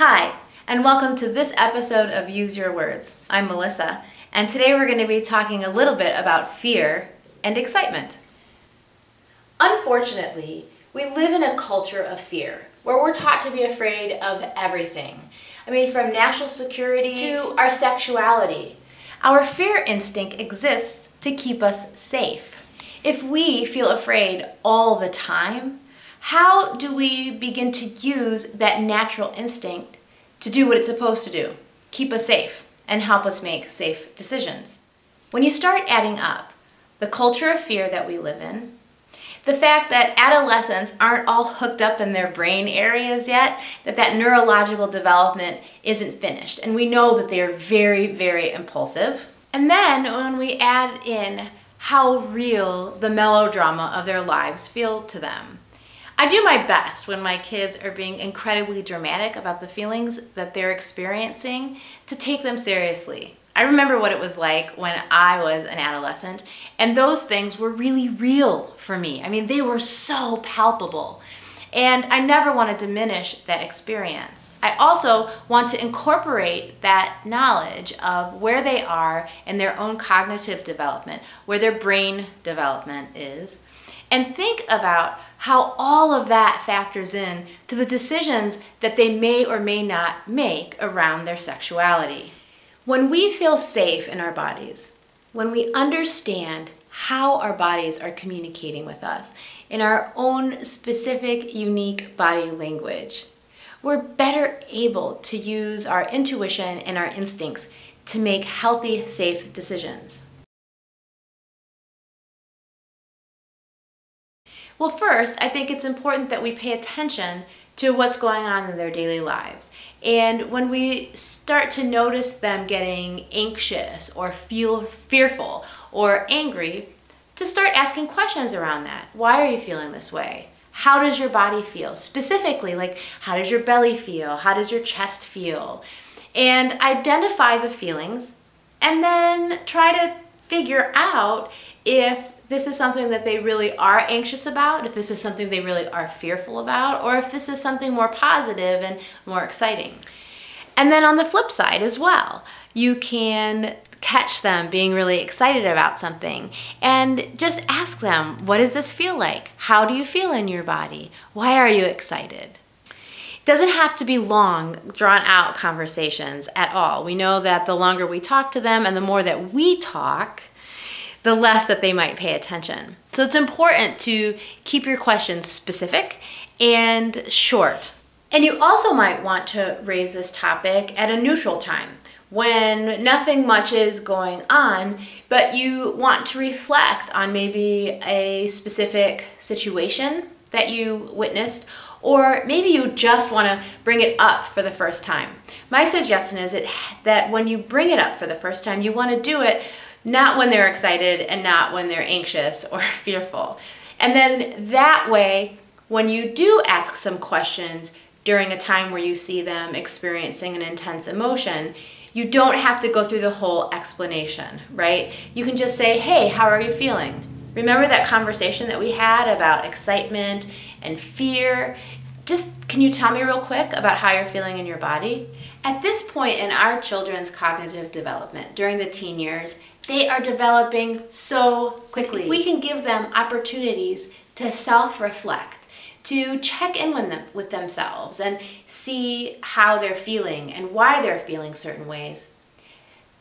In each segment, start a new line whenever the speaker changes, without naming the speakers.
Hi, and welcome to this episode of Use Your Words. I'm Melissa, and today we're going to be talking a little bit about fear and excitement. Unfortunately, we live in a culture of fear, where we're taught to be afraid of everything. I mean, from national security to our sexuality. Our fear instinct exists to keep us safe. If we feel afraid all the time, how do we begin to use that natural instinct to do what it's supposed to do? Keep us safe and help us make safe decisions. When you start adding up the culture of fear that we live in, the fact that adolescents aren't all hooked up in their brain areas yet, that neurological development isn't finished, and we know that they are very, very impulsive. And then when we add in how real the melodrama of their lives feel to them. I do my best when my kids are being incredibly dramatic about the feelings that they're experiencing to take them seriously. I remember what it was like when I was an adolescent, and those things were really real for me. I mean, they were so palpable, and I never want to diminish that experience. I also want to incorporate that knowledge of where they are in their own cognitive development, where their brain development is, and think about how all of that factors in to the decisions that they may or may not make around their sexuality. When we feel safe in our bodies, when we understand how our bodies are communicating with us in our own specific, unique body language, we're better able to use our intuition and our instincts to make healthy, safe decisions. Well, first, I think it's important that we pay attention to what's going on in their daily lives. And when we start to notice them getting anxious or feel fearful or angry, to start asking questions around that. Why are you feeling this way? How does your body feel? Specifically, like, how does your belly feel? How does your chest feel? And identify the feelings and then try to figure out if this is something that they really are anxious about, if this is something they really are fearful about, or if this is something more positive and more exciting. And then on the flip side as well, you can catch them being really excited about something and just ask them, what does this feel like? How do you feel in your body? Why are you excited? It doesn't have to be long, drawn out conversations at all. We know that the longer we talk to them and the more that we talk, the less that they might pay attention. So it's important to keep your questions specific and short. And you also might want to raise this topic at a neutral time when nothing much is going on, but you want to reflect on maybe a specific situation that you witnessed, or maybe you just want to bring it up for the first time. My suggestion is that when you bring it up for the first time, you want to do it not when they're excited and not when they're anxious or fearful. And then that way, when you do ask some questions during a time where you see them experiencing an intense emotion, you don't have to go through the whole explanation, right? You can just say, hey, how are you feeling? Remember that conversation that we had about excitement and fear? Just, can you tell me real quick about how you're feeling in your body? At this point in our children's cognitive development, during the teen years, they are developing so quickly. We can give them opportunities to self-reflect, to check in with themselves and see how they're feeling and why they're feeling certain ways.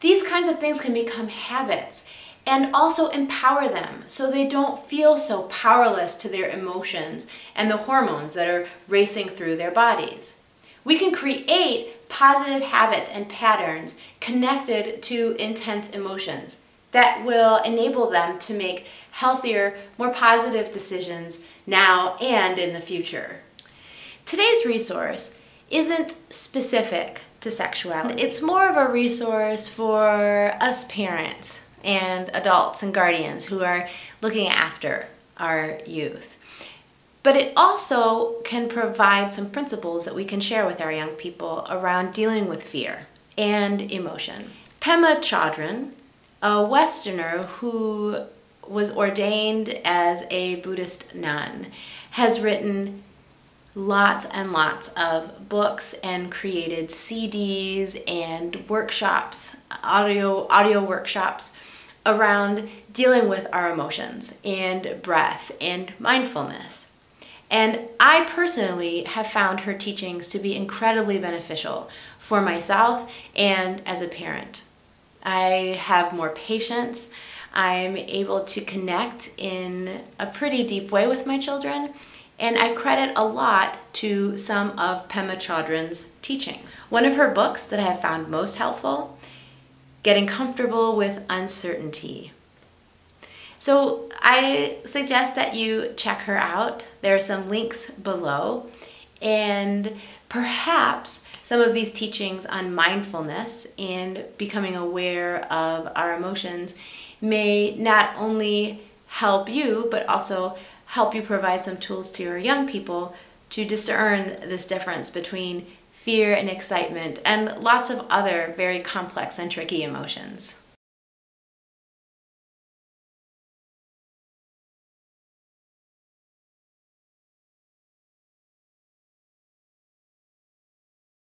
These kinds of things can become habits and also empower them so they don't feel so powerless to their emotions and the hormones that are racing through their bodies. We can create positive habits and patterns connected to intense emotions that will enable them to make healthier, more positive decisions now and in the future. Today's resource isn't specific to sexuality. It's more of a resource for us parents and adults and guardians who are looking after our youth. But it also can provide some principles that we can share with our young people around dealing with fear and emotion. Pema Chodron, a Westerner who was ordained as a Buddhist nun, has written, lots and lots of books and created CDs and workshops, audio workshops around dealing with our emotions and breath and mindfulness. And I personally have found her teachings to be incredibly beneficial for myself and as a parent. I have more patience. I'm able to connect in a pretty deep way with my children, and I credit a lot to some of Pema Chodron's teachings. One of her books that I have found most helpful, Getting Comfortable with Uncertainty. So I suggest that you check her out. There are some links below, and perhaps some of these teachings on mindfulness and becoming aware of our emotions may not only help you, but also help you provide some tools to your young people to discern this difference between fear and excitement and lots of other very complex and tricky emotions.